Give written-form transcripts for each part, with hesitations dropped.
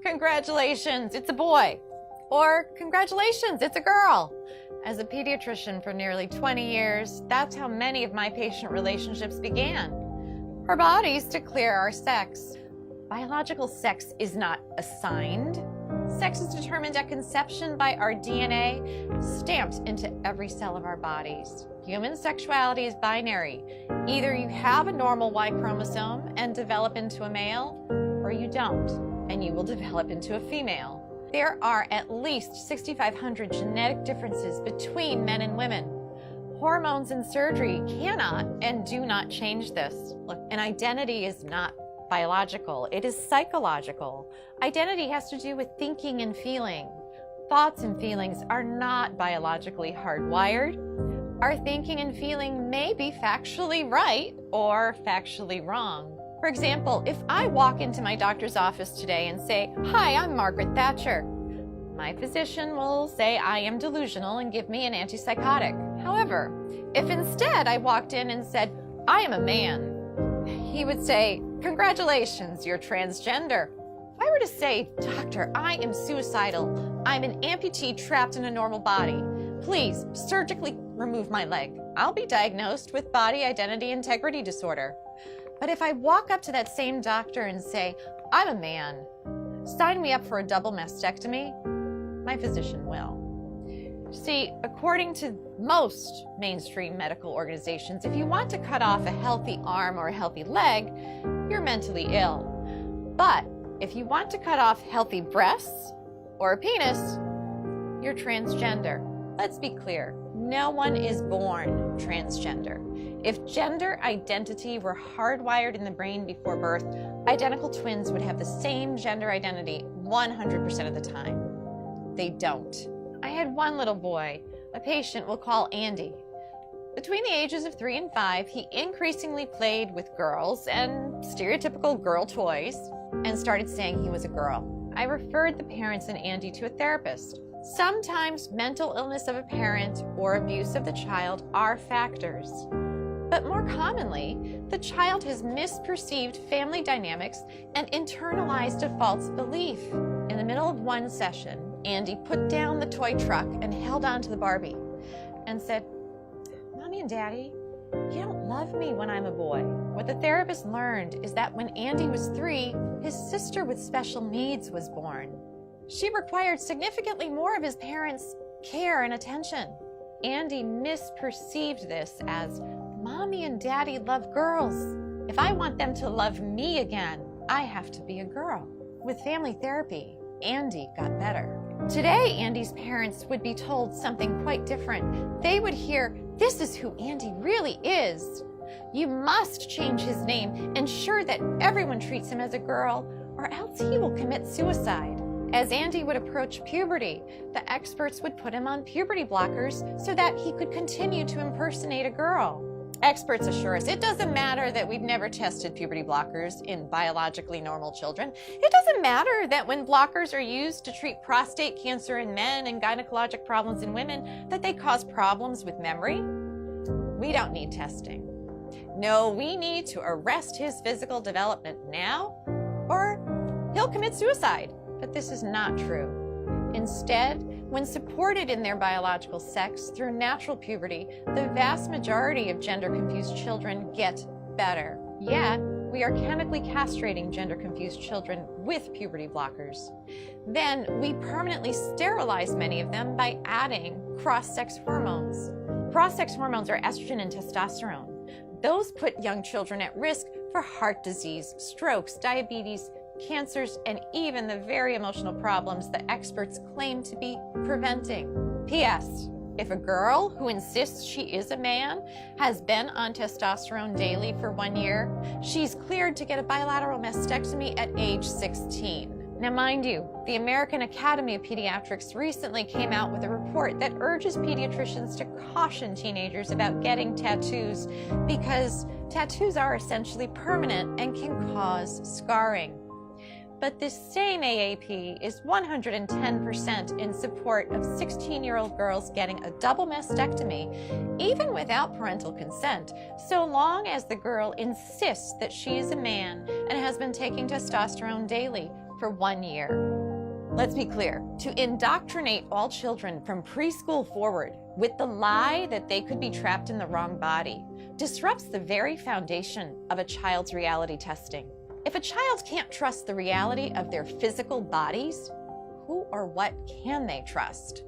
congratulations, it's a boy. Or congratulations, it's a girl. As a pediatrician for nearly 20 years, that's how many of my patient relationships began. Our bodies declare our sex. Biological sex is not assigned. Sex is determined at conception by our DNA, stamped into every cell of our bodies. Human sexuality is binary. Either you have a normal Y chromosome and develop into a male, or you don't, and you will develop into a female. There are at least 6,500 genetic differences between men and women. Hormones and surgery cannot and do not change this. Look, an identity is not biological, it is psychological. Identity has to do with thinking and feeling. Thoughts and feelings are not biologically hardwired. Our thinking and feeling may be factually right or factually wrong. For example, if I walk into my doctor's office today and say, "Hi, I'm Margaret Thatcher," my physician will say I am delusional and give me an antipsychotic. However, if instead I walked in and said, "I am a man," he would say, "Congratulations, you're transgender." If I were to say, "Doctor, I am suicidal. I'm an amputee trapped in a normal body. Please surgically remove my leg," I'll be diagnosed with body identity integrity disorder. But if I walk up to that same doctor and say, "I'm a man, sign me up for a double mastectomy," my physician will. See, according to most mainstream medical organizations, if you want to cut off a healthy arm or a healthy leg, you're mentally ill. But if you want to cut off healthy breasts or a penis, you're transgender. Let's be clear, no one is born transgender. If gender identity were hardwired in the brain before birth, identical twins would have the same gender identity 100% of the time. They don't. I had one little boy, a patient we'll call Andy. Between the ages of 3 and 5, he increasingly played with girls and stereotypical girl toys and started saying he was a girl. I referred the parents and Andy to a therapist. Sometimes mental illness of a parent or abuse of the child are factors. But more commonly, the child has misperceived family dynamics and internalized a false belief. In the middle of one session, Andy put down the toy truck and held on to the Barbie and said, "Mommy and Daddy, you don't love me when I'm a boy." What the therapist learned is that when Andy was 3, his sister with special needs was born. She required significantly more of his parents' care and attention. Andy misperceived this as, "Mommy and Daddy love girls. If I want them to love me again, I have to be a girl." With family therapy, Andy got better. Today, Andy's parents would be told something quite different. They would hear, "This is who Andy really is. You must change his name, ensure that everyone treats him as a girl, or else he will commit suicide." As Andy would approach puberty, the experts would put him on puberty blockers so that he could continue to impersonate a girl. Experts assure us it doesn't matter that we've never tested puberty blockers in biologically normal children. It doesn't matter that when blockers are used to treat prostate cancer in men and gynecologic problems in women, that they cause problems with memory. We don't need testing. No, we need to arrest his physical development now, or he'll commit suicide. But this is not true. Instead, when supported in their biological sex through natural puberty, the vast majority of gender-confused children get better. Yet, we are chemically castrating gender-confused children with puberty blockers. Then, we permanently sterilize many of them by adding cross-sex hormones. Cross-sex hormones are estrogen and testosterone. Those put young children at risk for heart disease, strokes, diabetes, cancers, and even the very emotional problems the experts claim to be preventing. P.S. If a girl who insists she is a man has been on testosterone daily for 1 year, she's cleared to get a bilateral mastectomy at age 16. Now, mind you, the American Academy of Pediatrics recently came out with a report that urges pediatricians to caution teenagers about getting tattoos because tattoos are essentially permanent and can cause scarring. But this same AAP is 110% in support of 16-year-old girls getting a double mastectomy, even without parental consent, so long as the girl insists that she is a man and has been taking testosterone daily, for 1 year. Let's be clear, to indoctrinate all children from preschool forward with the lie that they could be trapped in the wrong body disrupts the very foundation of a child's reality testing. If a child can't trust the reality of their physical bodies, who or what can they trust?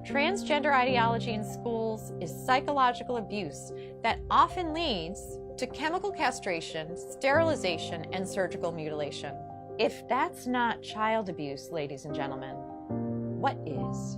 Transgender ideology in schools is psychological abuse that often leads to chemical castration, sterilization, and surgical mutilation. If that's not child abuse, ladies and gentlemen, what is?